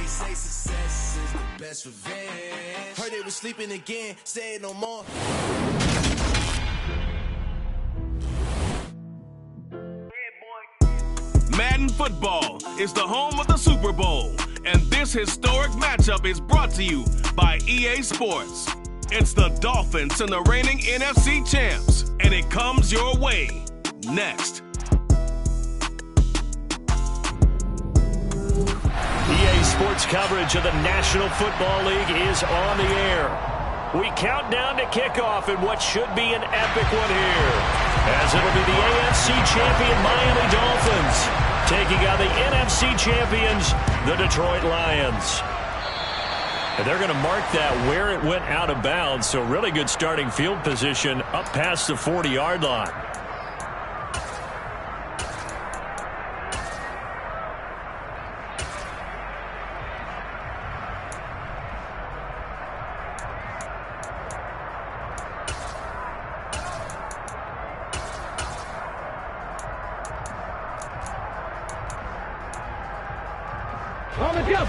They say success is the best revenge. Heard they was sleeping again, say it no more. Madden Football is the home of the Super Bowl, and this historic matchup is brought to you by EA Sports. It's the Dolphins and the reigning NFC champs, and it comes your way next. EA Sports coverage of the National Football League is on the air. We count down to kickoff in what should be an epic one here, as it'll be the AFC champion Miami Dolphins taking on the NFC champions, the Detroit Lions. And they're going to mark that where it went out of bounds, so really good starting field position up past the 40-yard line. On the jump.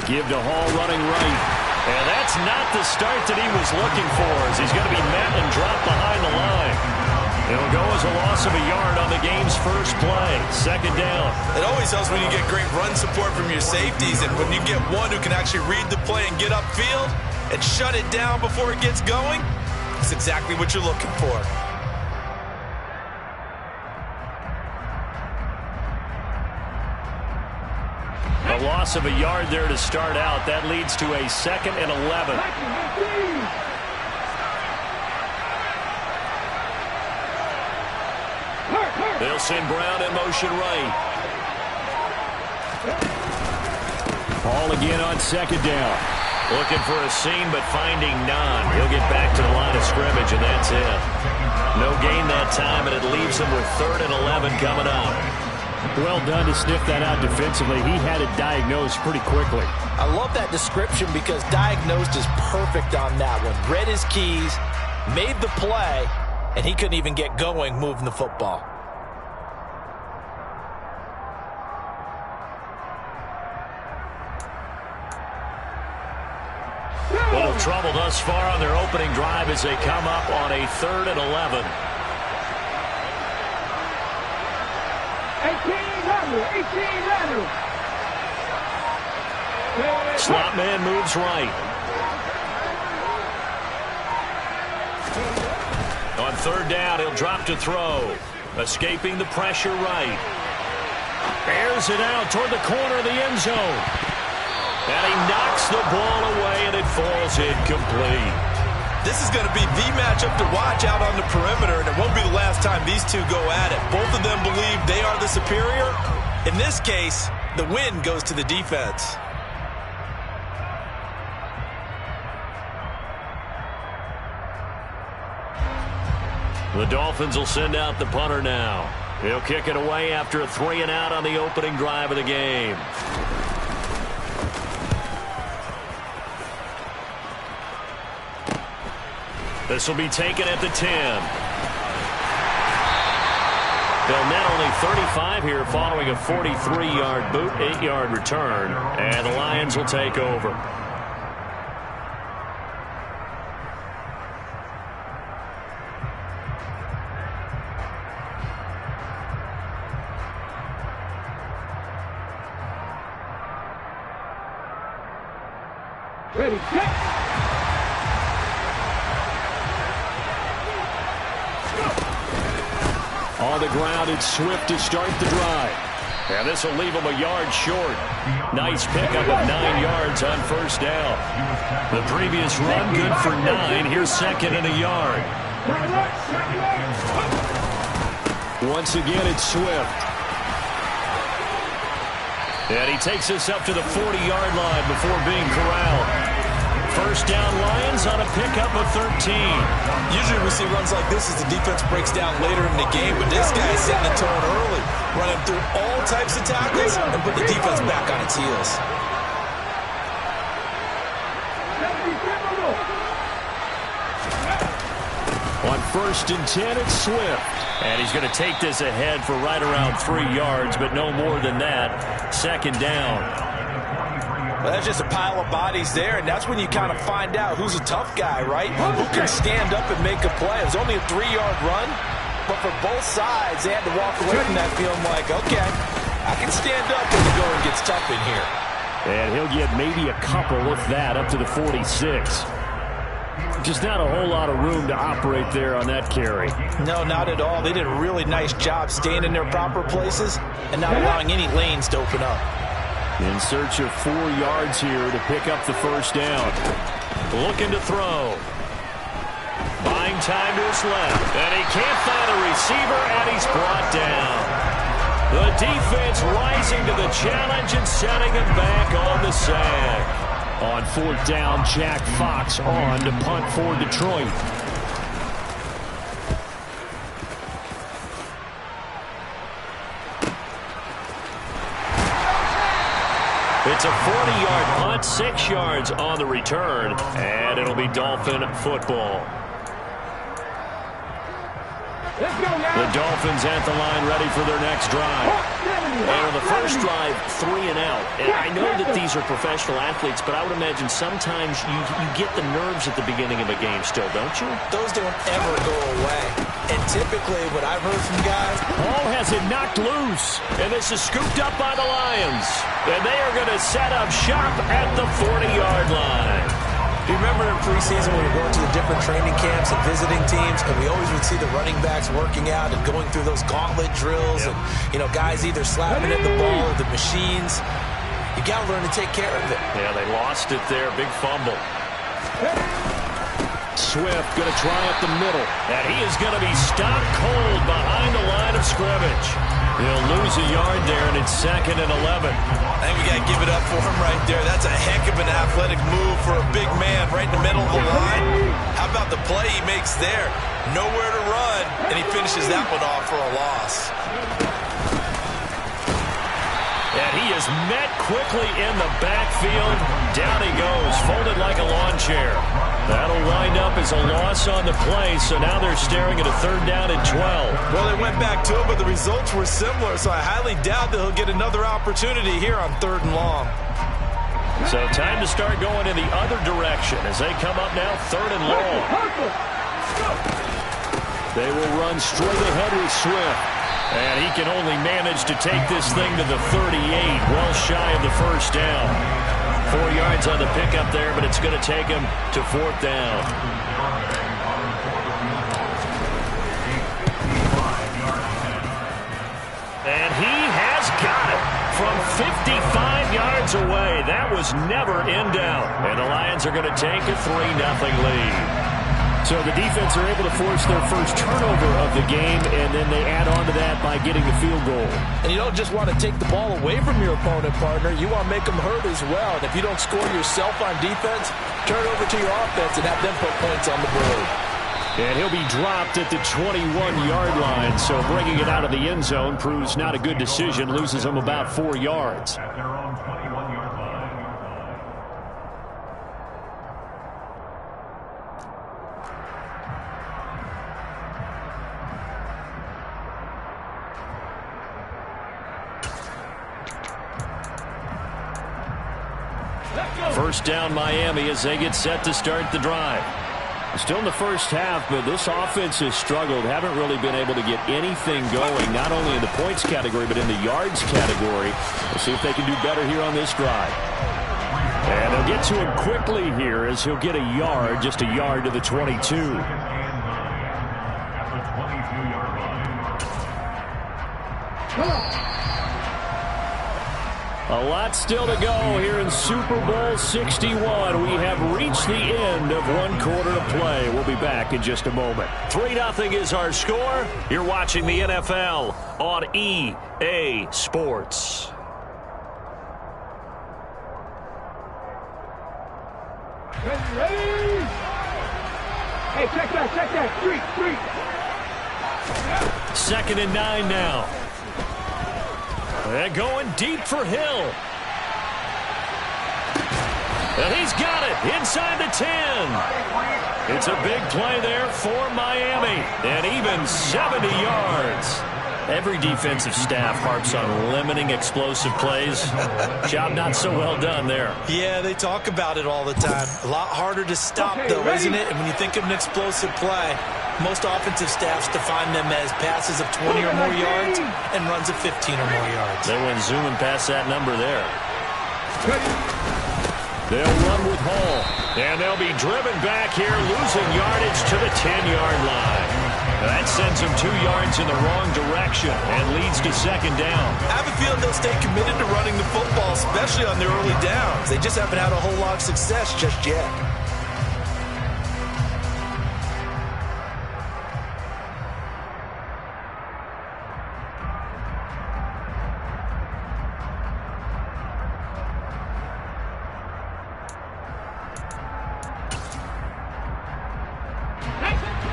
Give to Hall running right. And that's not the start that he was looking for, as he's going to be met and dropped behind the line. It'll go as a loss of a yard on the game's first play. Second down. It always helps when you get great run support from your safeties, and when you get one who can actually read the play and get upfield and shut it down before it gets going, that's exactly what you're looking for. A loss of a yard there to start out. That leads to a 2nd and 11. They'll send Brown in motion right. Hall again on second down. Looking for a seam, but finding none. He'll get back to the line of scrimmage, and that's it. No gain that time, and it leaves him with 3rd and 11 coming up. Well done to sniff that out defensively. He had it diagnosed pretty quickly. I love that description because diagnosed is perfect on that one. Read his keys, made the play, and he couldn't even get going moving the football. Little trouble thus far on their opening drive as they come up on a 3rd and 11. 18 runner. Slot man moves right. On 3rd down, he'll drop to throw. Escaping the pressure right. Airs it out toward the corner of the end zone. And he knocks the ball away, and it falls incomplete. This is going to be the matchup to watch out on the perimeter, and it won't be the last time these two go at it. Both of them believe they are the superior. In this case, the win goes to the defense. The Dolphins will send out the punter now. He'll kick it away after a 3-and-out on the opening drive of the game. This will be taken at the 10. They'll net only 35 here following a 43-yard boot, 8-yard return, and the Lions will take over. Ready, set. On the ground, it's Swift to start the drive. And this will leave him a yard short. Nice pickup of 9 yards on 1st down. The previous run, good for 9. Here's 2nd and a yard. Once again, it's Swift. And he takes us up to the 40-yard line before being corralled. 1st down Lions on a pickup of 13. Usually we see runs like this as the defense breaks down later in the game, but this guy is setting the tone early, running through all types of tackles and put the defense back on its heels. On 1st and 10, it's Swift. And he's going to take this ahead for right around 3 yards, but no more than that. 2nd down. Well, that's just a pile of bodies there, and that's when you kind of find out who's a tough guy, right? Who can stand up and make a play. It was only a 3-yard run, but for both sides, they had to walk away from that feeling like, okay, I can stand up when the going gets tough in here. And he'll get maybe a couple, if that, up to the 46. Just not a whole lot of room to operate there on that carry. No, not at all. They did a really nice job staying in their proper places and not allowing any lanes to open up. In search of 4 yards here to pick up the 1st down. Looking to throw. Buying time to his left. And he can't find a receiver, and he's brought down. The defense rising to the challenge and setting him back on the sag. On 4th down, Jack Fox on to punt for Detroit. It's a 40-yard punt, 6 yards on the return, and it'll be Dolphin football. The Dolphins at the line ready for their next drive. And on the first drive, 3 and out. And I know that these are professional athletes, but I would imagine sometimes you get the nerves at the beginning of a game still, don't you? Those don't ever go away. And typically what I've heard from guys... Ball has it knocked loose. And this is scooped up by the Lions. And they are going to set up shop at the 40-yard line. Do you remember in preseason when we were going to the different training camps and visiting teams, and we always would see the running backs working out and going through those gauntlet drills, and, you know, guys either slapping at the ball or the machines. You got to learn to take care of it. Yeah, they lost it there. Big fumble. Swift going to try up the middle, and he is going to be stopped cold behind the line of scrimmage. He'll lose a yard there, and it's 2nd and 11. I think we got to give it up for him right there. That's a heck of an athletic move for a big man right in the middle of the line. How about the play he makes there? Nowhere to run, and he finishes that one off for a loss. And he is met quickly in the backfield. Down he goes, folded like a lawn chair. That'll wind up as a loss on the play, so now they're staring at a 3rd down and 12. Well, they went back to it, but the results were similar, so I highly doubt that he'll get another opportunity here on 3rd and long. So time to start going in the other direction as they come up now 3rd and long. They will run straight ahead with Swift. And he can only manage to take this thing to the 38, well shy of the 1st down. 4 yards on the pickup there, but it's going to take him to 4th down. And he has got it from 55 yards away. That was never in doubt. And the Lions are going to take a 3-0 lead. So the defense are able to force their first turnover of the game, and then they add on to that by getting the field goal. And you don't just want to take the ball away from your opponent, partner. You want to make them hurt as well. And if you don't score yourself on defense, turn it over to your offense and have them put points on the board. And he'll be dropped at the 21-yard line, so bringing it out of the end zone proves not a good decision, loses him about 4 yards. First down Miami as they get set to start the drive. Still in the first half, but this offense has struggled. Haven't really been able to get anything going, not only in the points category, but in the yards category. We'll see if they can do better here on this drive. And they'll get to him quickly here as he'll get a yard, just a yard to the 22. A lot still to go here in Super Bowl 61. We have reached the end of 1 quarter of play. We'll be back in just a moment. 3-0 is our score. You're watching the NFL on EA Sports. Ready? Hey, check that. 3. 2nd and 9 now. They're going deep for Hill. And he's got it. inside the 10. It's a big play there for Miami, and even 70 yards. Every defensive staff harps on limiting explosive plays. Job not so well done there. Yeah, they talk about it all the time. A lot harder to stop, though, isn't it? And when you think of an explosive play, most offensive staffs define them as passes of 20 or more yards and runs of 15 or more yards. They went zooming past that number there. They'll run with Hall, and they'll be driven back here, losing yardage to the 10-yard line. That sends them 2 yards in the wrong direction and leads to second down. I have a feeling they'll stay committed to running the football, especially on their early downs. They just haven't had a whole lot of success just yet.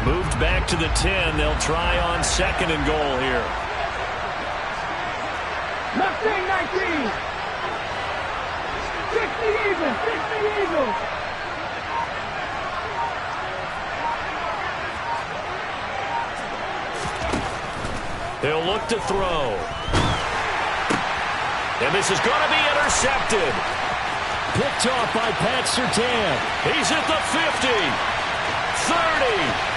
Moved back to the 10. They'll try on second and goal here. Left wing 19. 60 Eagles. 60 Eagles. He'll look to throw. And this is going to be intercepted. Picked off by Pat Surtain. He's at the 50. 30.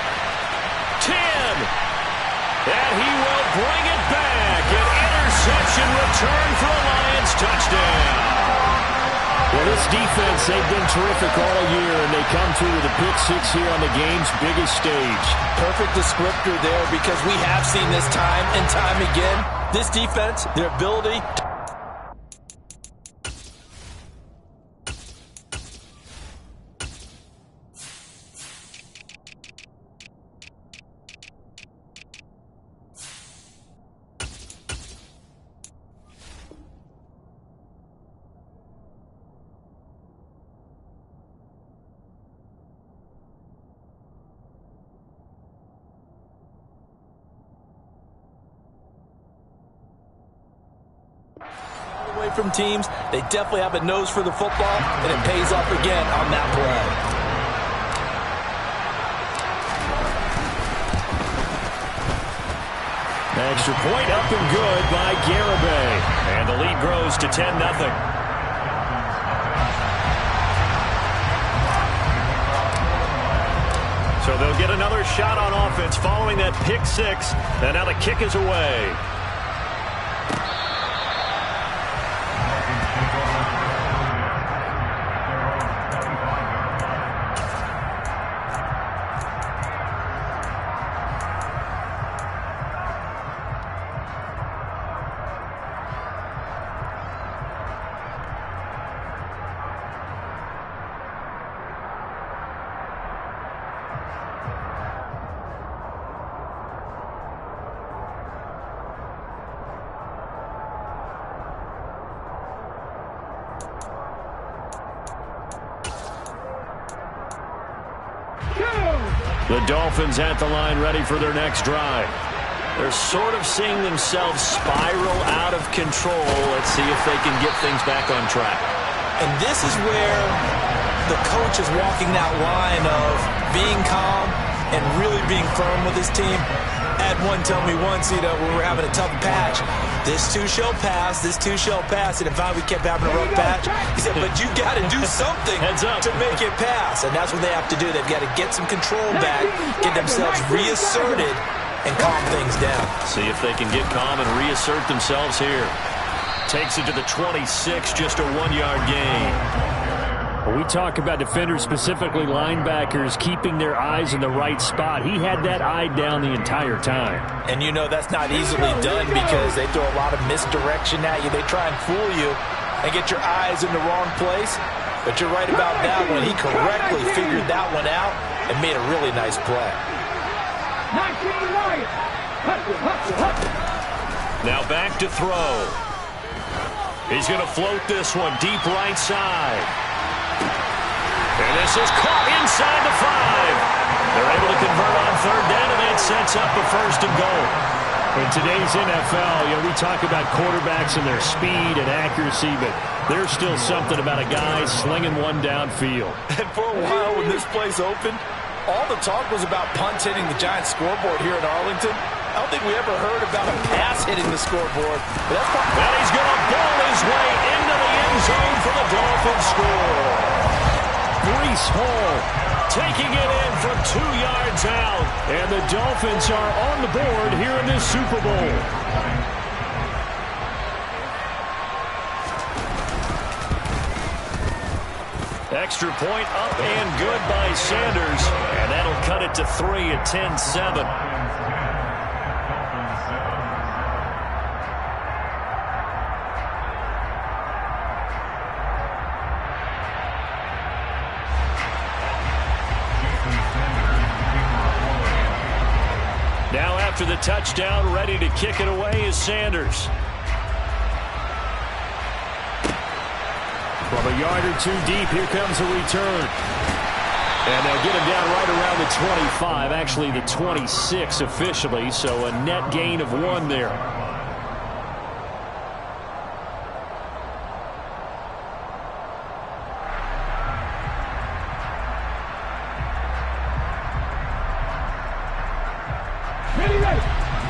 10. And he will bring it back. An interception return for a Lions touchdown. Well, this defense, they've been terrific all year, and they come through with a pick six here on the game's biggest stage. Perfect descriptor there, because we have seen this time and time again. This defense, their ability to from teams, they definitely have a nose for the football, and it pays off again on that play. Extra point up and good by Garibay. And the lead grows to 10-0. So they'll get another shot on offense following that pick six. And now the kick is away. The Dolphins at the line, ready for their next drive. They're sort of seeing themselves spiral out of control. Let's see if they can get things back on track. And this is where the coach is walking that line of being calm and really being firm with his team. I had one tell me once, when we were having a tough patch, this too shall pass, this too shall pass. And if we kept having a rough patch, he said, but you got to do something to make it pass. And that's what they have to do. They've got to get some control back, get themselves reasserted, and calm things down. See if they can get calm and reassert themselves here. Takes it to the 26, just a 1-yard gain. When we talk about defenders, specifically linebackers, keeping their eyes in the right spot, he had that eye down the entire time. And that's not easily done because they throw a lot of misdirection at you. They try and fool you and get your eyes in the wrong place. But you're right about that one. He correctly figured that one out and made a really nice play. Now back to throw. He's going to float this one deep right side. And this is caught inside the 5. They're able to convert on third down, and that sets up a first and goal. In today's NFL, we talk about quarterbacks and their speed and accuracy, but there's still something about a guy slinging one downfield. And for a while when this place opened, all the talk was about punts hitting the Giants scoreboard here in Arlington. I don't think we ever heard about a pass hitting the scoreboard. But that's and he's going to ball his way into the end zone for the Dolphins score. Breece Hall taking it in from 2 yards out. And the Dolphins are on the board here in this Super Bowl. Extra point up and good by Sanders. And that'll cut it to 3 at 10-7. Now after the touchdown, ready to kick it away is Sanders. From a yard or 2 deep, here comes a return. And they'll get him down right around the 25, actually the 26 officially, so a net gain of 1 there.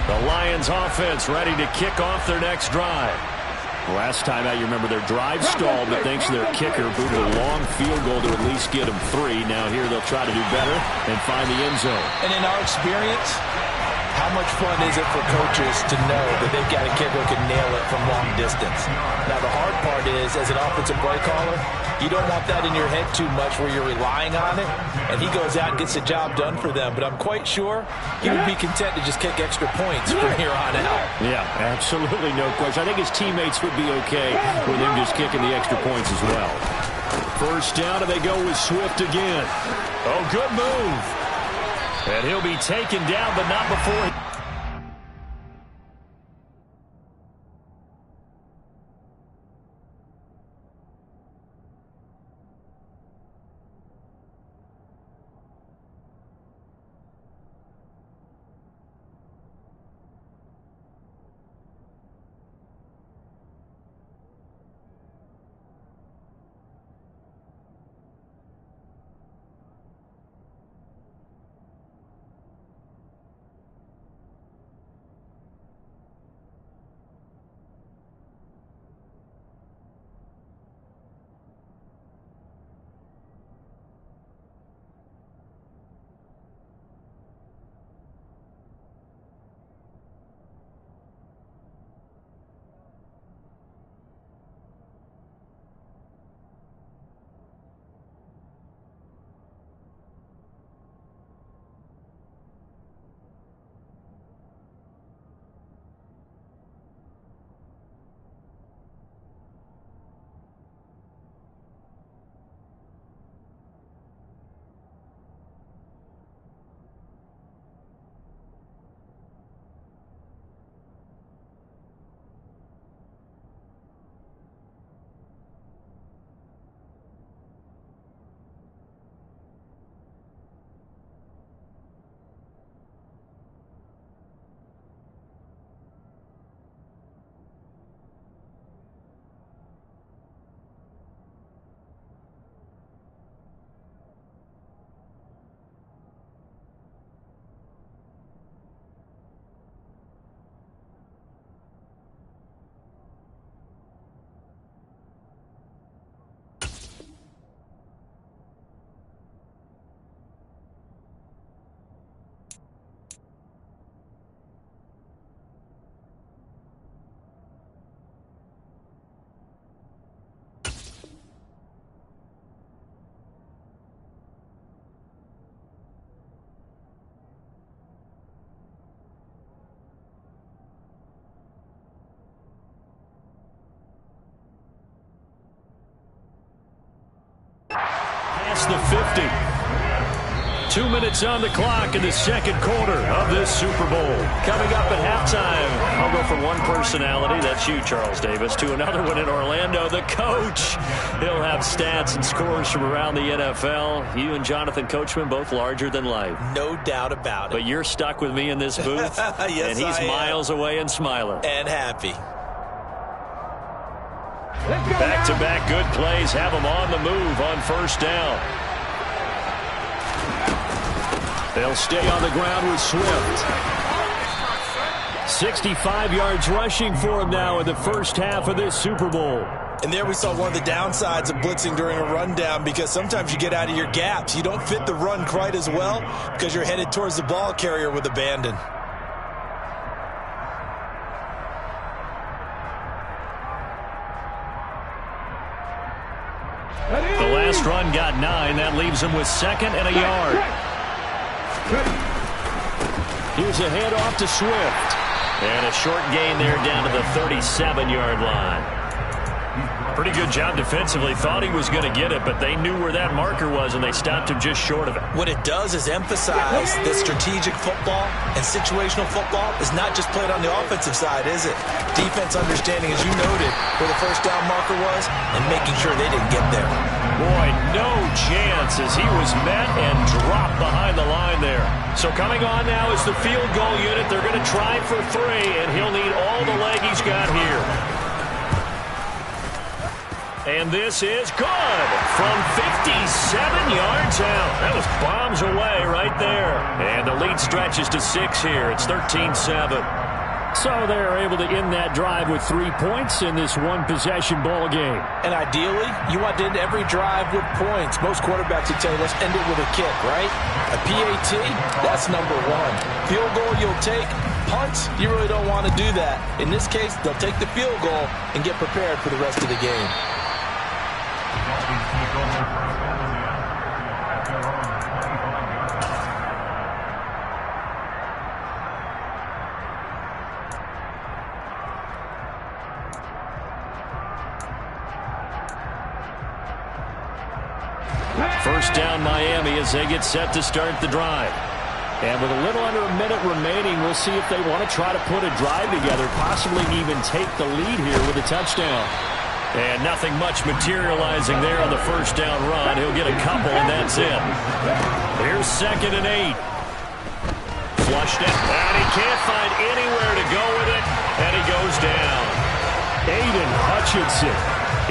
The Lions offense ready to kick off their next drive. Last time out, you remember their drive stalled, but thanks to their kicker, booted a long field goal to at least get them 3. Now here they'll try to do better and find the end zone. And in our experience, how much fun is it for coaches to know that they've got a kicker who can nail it from long distance? Now the hard part is, as an offensive play caller, you don't want that in your head too much where you're relying on it, and he goes out and gets the job done for them. But I'm quite sure he would be content to just kick extra points from here on out. Yeah, absolutely no question. I think his teammates would be okay with him just kicking the extra points as well. First down, and they go with Swift again. Oh, good move. And he'll be taken down, but not before. Past the 50. 2 minutes on the clock in the second quarter of this Super Bowl. Coming up at halftime, I'll go for one personality. That's you, Charles Davis. To another one in Orlando, the coach. He'll have stats and scores from around the NFL. You and Jonathan Coachman both larger than life. No doubt about it. But you're stuck with me in this booth. Yes, and he's miles away and smiling. And happy. Back-to-back good plays have him on the move on first down. They'll stay on the ground with Swift. 65 yards rushing for him now in the first half of this Super Bowl. And there we saw one of the downsides of blitzing during a rundown, because sometimes you get out of your gaps. You don't fit the run quite as well because you're headed towards the ball carrier with abandon. The last run got 9. That leaves him with second and a yard. Here's a handoff to Swift. And a short gain there down to the 37-yard line. Pretty good job defensively. Thought he was going to get it, but they knew where that marker was, and they stopped him just short of it. What it does is emphasize that strategic football and situational football is not just played on the offensive side, is it? Defense understanding, as you noted, where the first down marker was and making sure they didn't get there. Boy, no chance as he was met and dropped behind the line there. So coming on now is the field goal unit. They're going to try for 3, and he'll need all the leg he's got here. And this is good from 57 yards out. That was bombs away right there. And the lead stretches to 6 here. It's 13-7. So they're able to end that drive with 3 points in this one-possession ball game. And ideally, you want to end every drive with points. Most quarterbacks would tell you, let's end it with a kick, right? A PAT, that's number 1. Field goal you'll take. Punts, you really don't want to do that. In this case, they'll take the field goal and get prepared for the rest of the game. First down Miami as they get set to start the drive. And with a little under a minute remaining, we'll see if they want to try to put a drive together, possibly even take the lead here with a touchdown. And nothing much materializing there on the first down run. He'll get a couple, and that's it. Here's 2nd and 8. Flushed out, and he can't find anywhere to go with it, and he goes down. Aiden Hutchinson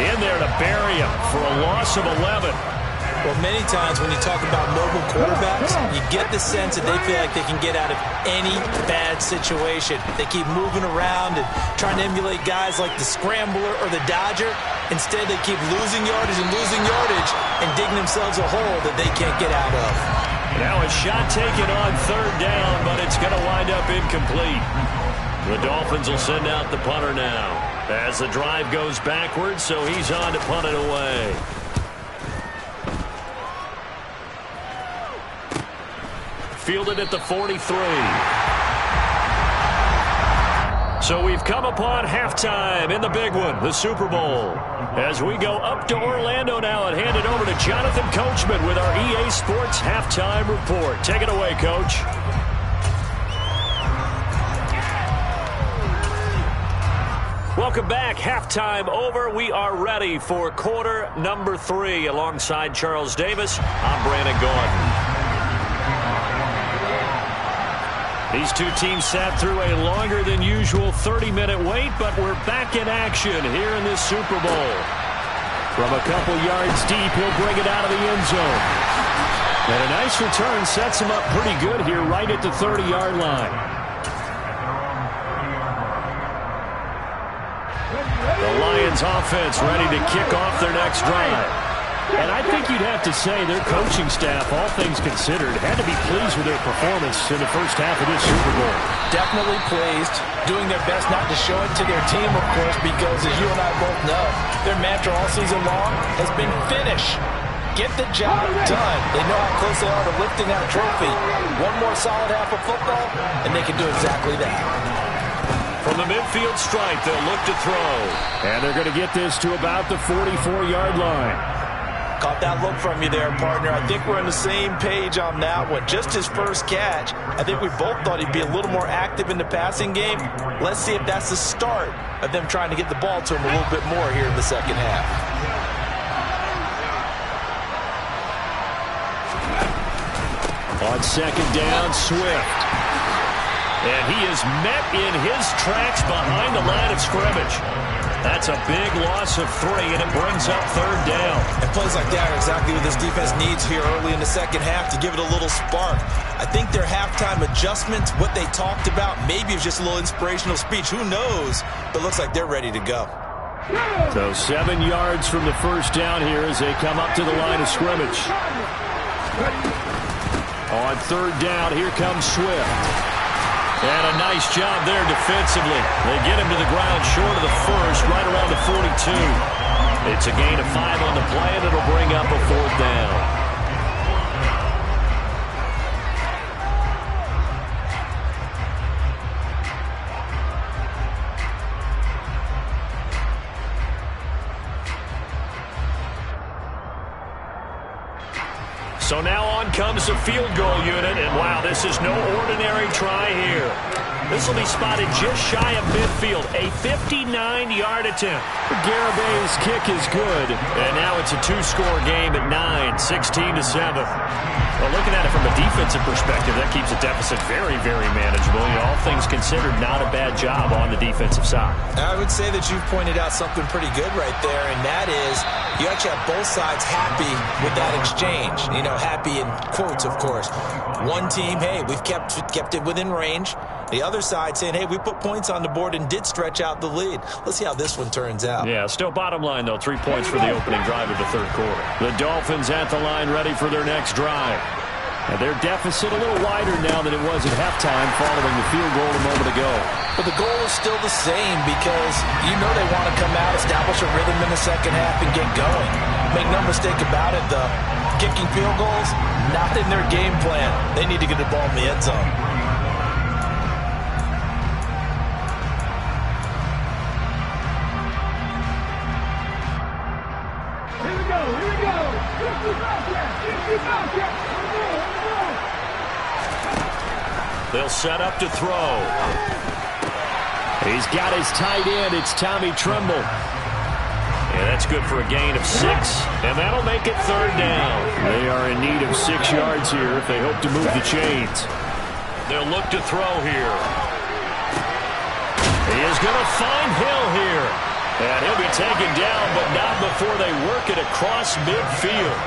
in there to bury him for a loss of 11. Well, many times when you talk about mobile quarterbacks, you get the sense that they feel like they can get out of any bad situation. They keep moving around and trying to emulate guys like the Scrambler or the Dodger. Instead, they keep losing yardage and digging themselves a hole that they can't get out of. Now a shot taken on 3rd down, but it's going to wind up incomplete. The Dolphins will send out the punter now as the drive goes backwards, so he's on to punt it away. Fielded at the 43. So we've come upon halftime in the big one, the Super Bowl. As we go up to Orlando now and hand it over to Jonathan Coachman with our EA Sports Halftime Report. Take it away, Coach. Welcome back. Halftime over. We are ready for quarter number 3. Alongside Charles Davis, I'm Brandon Gordon. These two teams sat through a longer than usual 30-minute wait, but we're back in action here in this Super Bowl. From a couple yards deep, he'll bring it out of the end zone. And a nice return sets him up pretty good here right at the 30-yard line. The Lions offense ready to kick off their next drive. And I think you'd have to say their coaching staff, all things considered, had to be pleased with their performance in the first half of this Super Bowl. Definitely pleased, doing their best not to show it to their team, of course, because as you and I both know, their mantra all season long has been finish. Get the job done. They know how close they are to lifting that trophy. One more solid half of football, and they can do exactly that. From the midfield stripe, they'll look to throw. And they're going to get this to about the 44-yard line. Caught that look from you there, partner. I think we're on the same page on that one. Just his first catch. I think we both thought he'd be a little more active in the passing game. Let's see if that's the start of them trying to get the ball to him a little bit more here in the second half. On second down, Swift. And he is met in his tracks behind the line of scrimmage. That's a big loss of 3, and it brings up third down. And plays like that are exactly what this defense needs here early in the second half to give it a little spark. I think their halftime adjustments, what they talked about, maybe it was just a little inspirational speech. Who knows? But it looks like they're ready to go. So 7 yards from the first down here as they come up to the line of scrimmage. On third down, here comes Swift. And a nice job there defensively. They get him to the ground short of the first, right around the 42. It's a gain of 5 on the play, and it'll bring up a fourth down. So now on comes the field goal unit, and wow, this is no ordinary try here. This will be spotted just shy of midfield, a 59-yard attempt. Garabay's kick is good, and now it's a 2-score game at 9, 16-7. Well, looking at it from a defensive perspective, that keeps the deficit very, very manageable. You know, all things considered, not a bad job on the defensive side. I would say that you've pointed out something pretty good right there, and that is you actually have both sides happy with that exchange. You know, happy in quotes, of course. One team, hey, we've kept it within range. The other side saying, hey, we put points on the board and did stretch out the lead. Let's see how this one turns out. Yeah, still bottom line, though. 3 points for the opening drive of the third quarter. The Dolphins at the line ready for their next drive. And their deficit a little wider now than it was at halftime following the field goal a moment ago. But the goal is still the same because you know they want to come out, establish a rhythm in the second half, and get going. Make no mistake about it, though. Kicking field goals, not in their game plan. They need to get the ball in the end zone. Here we go, here we go. 50 yards. They'll set up to throw. He's got his tight end. It's Tommy Tremble. And that's good for a gain of 6. And that'll make it third down. They are in need of 6 yards here if they hope to move the chains. They'll look to throw here. He is going to find Hill here. And he'll be taken down, but not before they work it across midfield.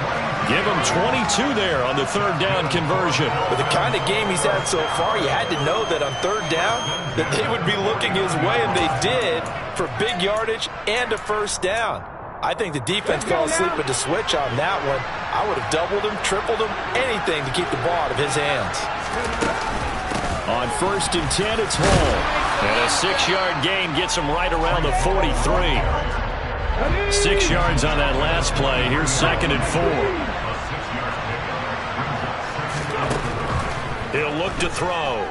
Give him 22 there on the third down conversion. With the kind of game he's had so far, you had to know that on third down that they would be looking his way, and they did for big yardage and a first down. I think the defense fell asleep at the switch on that one. I would have doubled him, tripled him, anything to keep the ball out of his hands. On first and 10, it's Hall. And a 6-yard gain gets him right around the 43. 6 yards on that last play. Here's second and 4. He'll look to throw.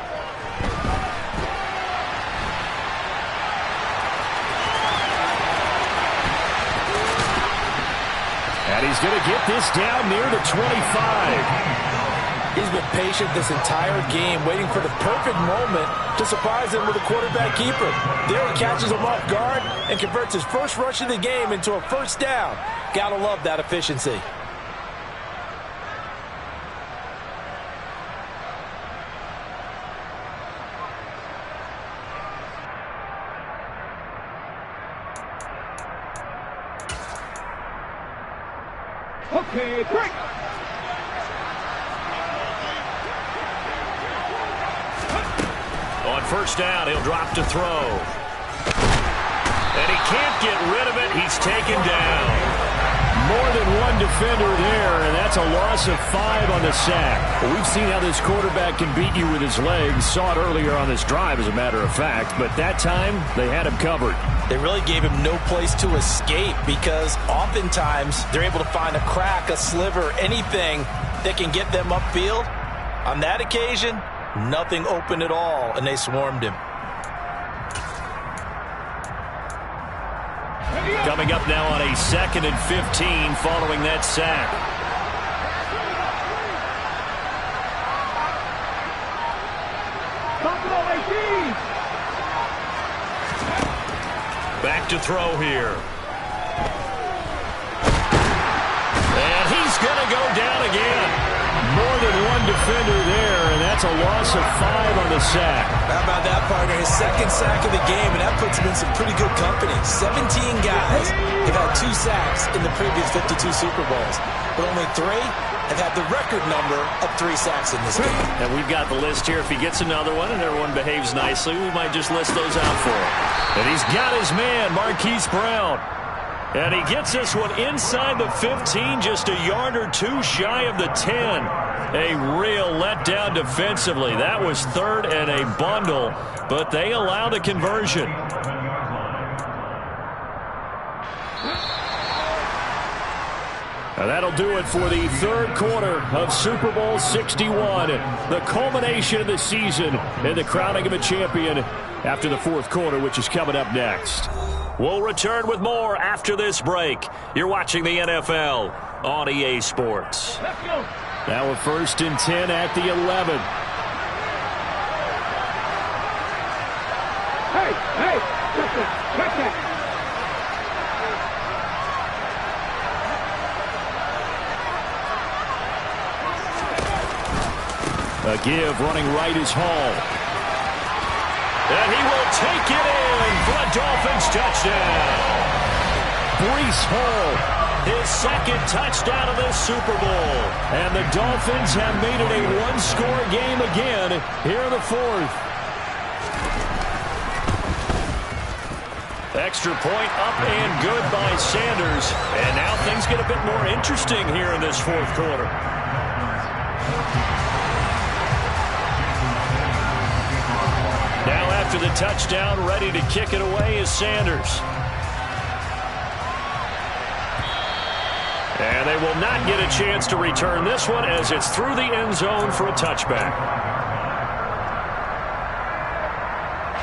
And he's going to get this down near the 25. He's been patient this entire game, waiting for the perfect moment to surprise him with a quarterback keeper. There he catches him off guard and converts his first rush of the game into a first down. Gotta love that efficiency. Okay, quick. On first down, he'll drop to throw. And he can't get rid of it. He's taken down. More than one defender there, and that's a loss of 5 on the sack. Well, we've seen how this quarterback can beat you with his legs. Saw it earlier on this drive, as a matter of fact. But that time, they had him covered. They really gave him no place to escape because oftentimes they're able to find a crack, a sliver, anything that can get them upfield. On that occasion, nothing open at all, and they swarmed him. Ready Coming up now on a 2nd and 15 following that sack. Back to throw here. And he's going to go down again. More than one defender there, and that's a loss of 5 on the sack. How about that, partner? His 2nd sack of the game, and that puts him in some pretty good company. 17 guys have had 2 sacks in the previous 52 Super Bowls, but only 3 have had the record number of 3 sacks in this game. And we've got the list here. If he gets another one and everyone behaves nicely, we might just list those out for him. And he's got his man, Marquise Brown. And he gets this one inside the 15, just a yard or 2 shy of the 10. A real letdown defensively. That was 3rd and a bundle, but they allow the conversion. And that'll do it for the 3rd quarter of Super Bowl 61. The culmination of the season and the crowning of a champion after the 4th quarter, which is coming up next. We'll return with more after this break. You're watching the NFL on EA Sports. Let's go. Now a 1st and 10 at the 11. Hey, check that. A give running right is Hall. And he will take it in for a Dolphins touchdown. Breece Hall, His 2nd touchdown of this Super Bowl. and the Dolphins have made it a 1-score game again here in the 4th. Extra point up and good by Sanders. And now things get a bit more interesting here in this 4th quarter. Now after the touchdown, ready to kick it away is Sanders. And they will not get a chance to return this one as it's through the end zone for a touchback.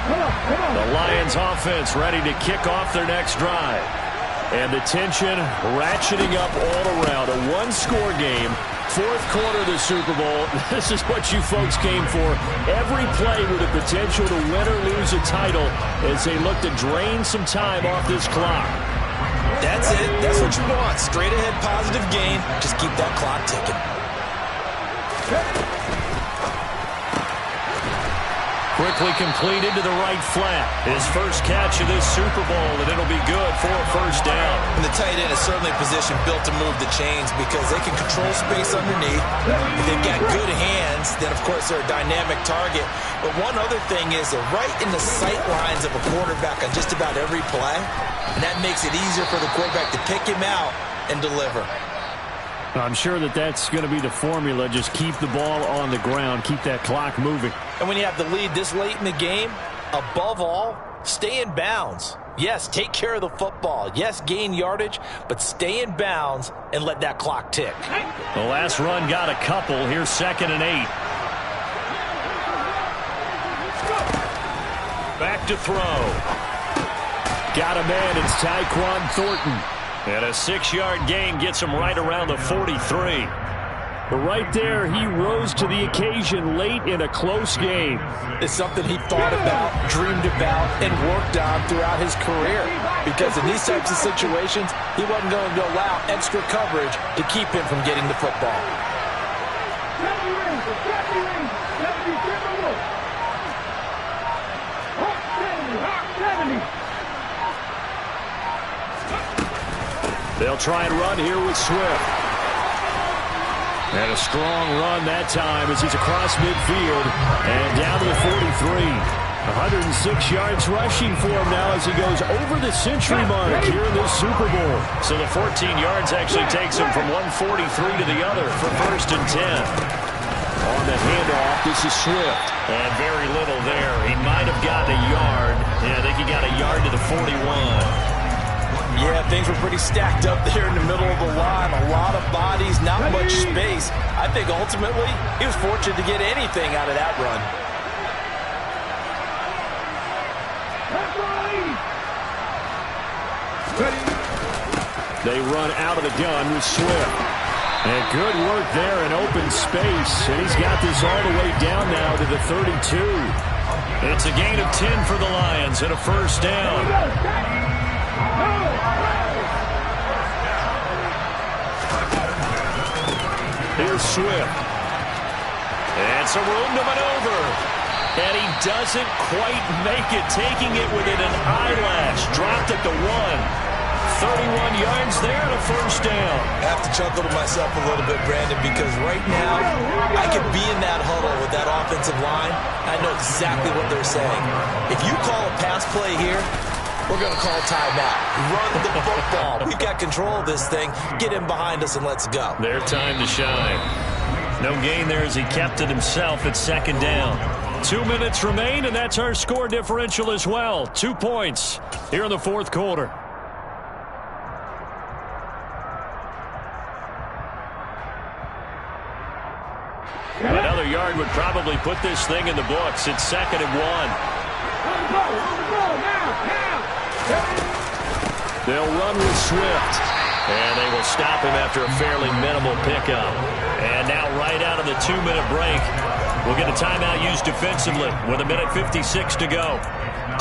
The Lions offense ready to kick off their next drive. And the tension ratcheting up all around. A 1-score game. 4th quarter of the Super Bowl. This is what you folks came for. Every play with the potential to win or lose a title as they look to drain some time off this clock. That's it. That's what you want. Straight ahead positive gain. Just keep that clock ticking. Quickly completed to the right flat. His first catch of this Super Bowl, and it'll be good for a 1st down. And the tight end is certainly a position built to move the chains because they can control space underneath. If they've got good hands, then, of course, they're a dynamic target. But one other thing is they're right in the sight lines of a quarterback on just about every play, and that makes it easier for the quarterback to pick him out and deliver. I'm sure that's going to be the formula. Just keep the ball on the ground. Keep that clock moving. And when you have the lead this late in the game, above all, stay in bounds. Yes, take care of the football. Yes, gain yardage, but stay in bounds and let that clock tick. The last run got a couple. Here's 2nd and 8. Back to throw. Got a man. It's Tyquan Thornton. And a 6-yard gain gets him right around the 43. But right there, he rose to the occasion late in a close game. It's something he thought about, dreamed about, and worked on throughout his career. Because in these types of situations, he wasn't going to allow extra coverage to keep him from getting the football. They'll try and run here with Swift. And a strong run that time as he's across midfield and down to the 43. 106 yards rushing for him now as he goes over the century mark here in this Super Bowl. So the 14 yards actually takes him from 143 to the other for 1st and 10. On the handoff, this is Swift. And very little there. He might have gotten a yard. Yeah, I think he got a yard to the 41. Yeah, things were pretty stacked up there in the middle of the line. A lot of bodies, not much space. I think ultimately he was fortunate to get anything out of that run. Ready. They run out of the gun with Swift. And good work there in open space. And he's got this all the way down now to the 32. It's a gain of 10 for the Lions and a first down. Here's Swift. And some room to maneuver. And he doesn't quite make it, taking it within an eyelash. Dropped at the 1. 31 yards there and a first down. I have to chuckle to myself a little bit, Brandon, because right now I could be in that huddle with that offensive line. I know exactly what they're saying. If you call a pass play here, we're going to call timeout. Run the football. We've got control of this thing. Get in behind us and let's go. Their time to shine. No gain there as he kept it himself at second down. 2 minutes remain, and that's our score differential as well. 2 points here in the fourth quarter. Another yard would probably put this thing in the books. It's 2nd and 1. They'll run with Swift. And they will stop him after a fairly minimal pickup. And now right out of the 2-minute break, we'll get a timeout used defensively with 1:56 to go.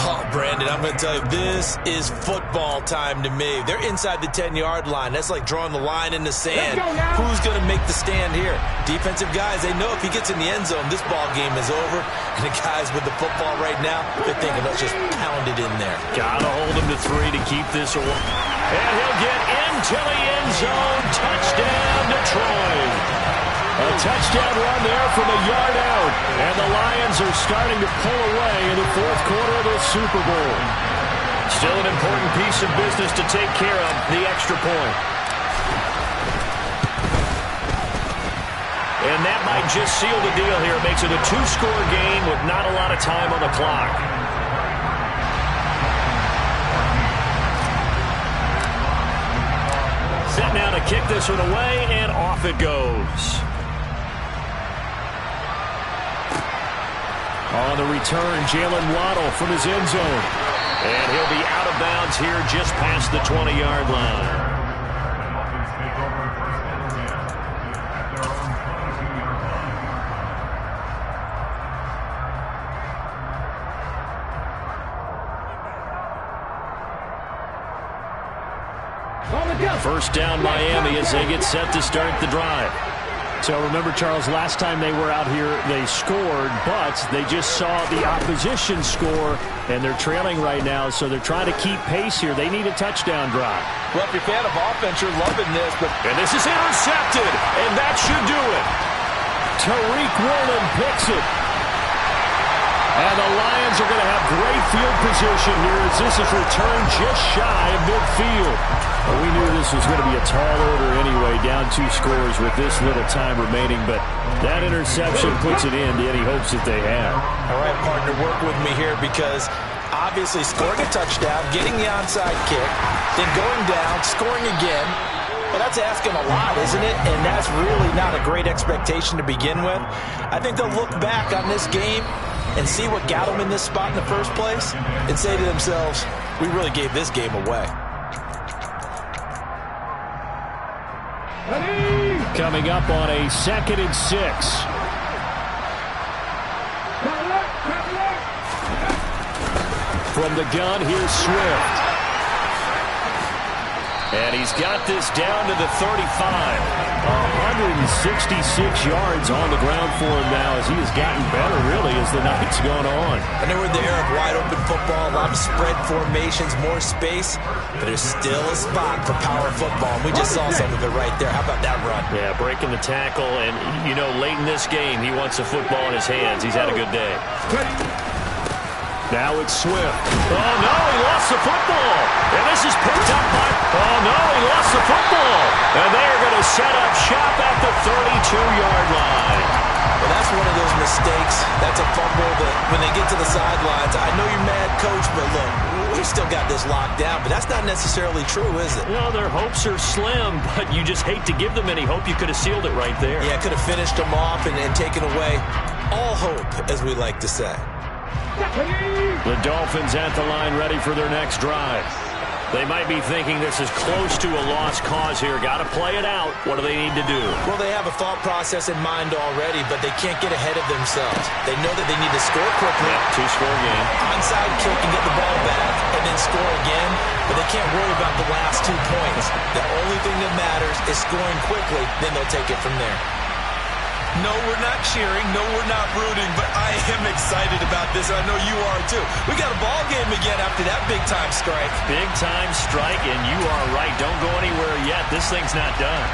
Oh, Brandon, I'm going to tell you, this is football time to me. They're inside the 10-yard line. That's like drawing the line in the sand. Who's going to make the stand here? Defensive guys, they know if he gets in the end zone, this ball game is over. And the guys with the football right now, they're thinking, let's just pound it in there. Got to hold him to 3 to keep this away. And he'll get into the end zone. Touchdown, Detroit. A touchdown run there from a yard out. And the Lions are starting to pull away in the fourth quarter of the Super Bowl. Still an important piece of business to take care of, the extra point. And that might just seal the deal here. It makes it a 2-score game with not a lot of time on the clock. Set now to kick this one away, and off it goes. On the return, Jalen Waddle from his end zone. And he'll be out of bounds here just past the 20-yard line. First down Miami as they get set to start the drive. So remember, Charles, last time they were out here, they scored, but they just saw the opposition score, and they're trailing right now, so they're trying to keep pace here. They need a touchdown drive. Well, if you're a fan of offense, you're loving this. And this is intercepted, and that should do it. Tariq Woolen picks it. And the Lions are going to have great field position here as this is returned just shy of midfield. Well, we knew this was going to be a tall order anyway, down 2 scores with this little time remaining, but that interception puts it in to any hopes that they have. All right, partner, work with me here because obviously scoring a touchdown, getting the onside kick, then going down, scoring again. Well, that's asking a lot, isn't it? And that's really not a great expectation to begin with. I think they'll look back on this game and see what got them in this spot in the first place and say to themselves, we really gave this game away. Coming up on a 2nd and 6. From the gun, here's Swift. And he's got this down to the 35. 166 yards on the ground for him now as he has gotten better, really, as the night's gone on. I know we're in the era of wide-open football, a lot of spread formations, more space, but there's still a spot for power football, and we just saw some of it right there. How about that run? Yeah, breaking the tackle, and, you know, late in this game, he wants the football in his hands. He's had a good day. Now it's Swift. Oh, no, he lost the football. And this is picked up by... Oh, no, he lost the football. And they're going to set up shop at the 32-yard line. Well, that's one of those mistakes. That's a fumble that when they get to the sidelines, I know you're mad, Coach, but look, we still got this locked down. But that's not necessarily true, is it? No, their hopes are slim, but you just hate to give them any hope. You could have sealed it right there. Yeah, could have finished them off and taken away all hope, as we like to say. The Dolphins at the line ready for their next drive. They might be thinking this is close to a lost cause here. Got to play it out. What do they need to do? Well, they have a thought process in mind already, but they can't get ahead of themselves. They know that they need to score quickly. Yeah, two-score game. Onside kick and get the ball back and then score again, but they can't worry about the last 2 points. The only thing that matters is scoring quickly, then they'll take it from there. No, we're not cheering. No, we're not rooting, but I am excited about this. I know you are, too. We got a ball game again after that big-time strike. Big-time strike, and you are right. Don't go anywhere yet. This thing's not done.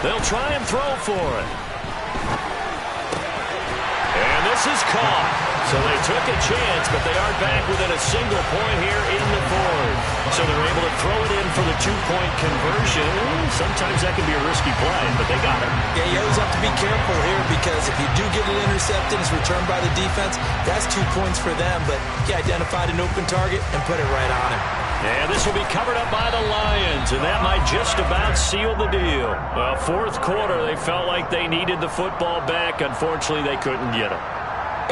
They'll try and throw for it. And this is caught. So they took a chance, but they aren't back within a single point here in the fourth. So they're able to throw it in for the 2-point conversion. Sometimes that can be a risky play, but they got it. Yeah, you always have to be careful here because if you do get it intercepted, it's returned by the defense, that's 2 points for them. But he identified an open target and put it right on him. And this will be covered up by the Lions, and that might just about seal the deal. Well, fourth quarter, they felt like they needed the football back. Unfortunately, they couldn't get it.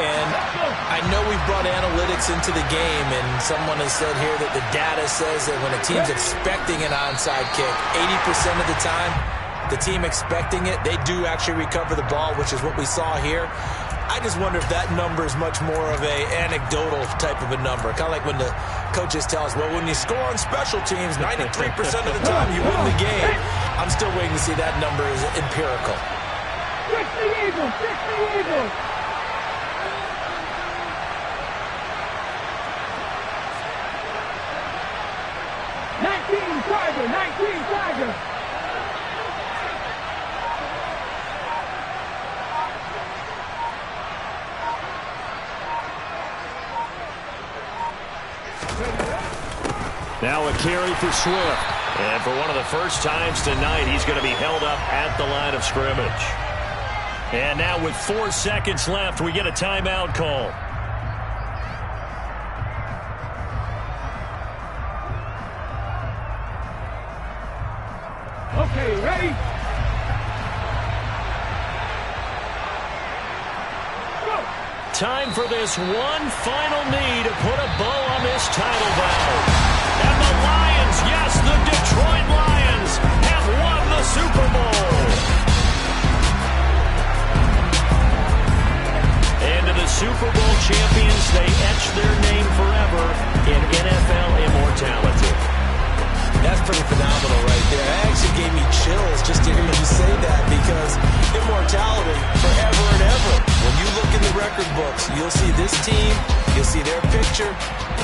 And I know we've brought analytics into the game, and someone has said here that the data says that when a team's expecting an onside kick, 80% of the time, the team expecting it, they do actually recover the ball, which is what we saw here. I just wonder if that number is much more of a anecdotal type of a number. Kind of like when the coaches tell us, well, when you score on special teams, 93% of the time you win the game. I'm still waiting to see that number is empirical. 60 Eagles, 60 Eagles. Tiger, 19 Tiger. Now a carry for Swift. And for one of the first times tonight, he's going to be held up at the line of scrimmage. And now with 4 seconds left, we get a timeout call. Okay, ready? Go! Time for this one final knee to put a bow on this title bout. And the Lions, yes, the Detroit Lions, have won the Super Bowl. And to the Super Bowl champions, they etch their name forever in NFL immortality. That's pretty phenomenal right there. It actually gave me chills just to hear you say that because immortality forever and ever. When you look in the record books, you'll see this team, you'll see their picture,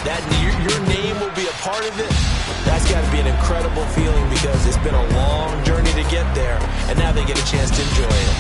that your name will be a part of it. That's got to be an incredible feeling because it's been a long journey to get there, and now they get a chance to enjoy it.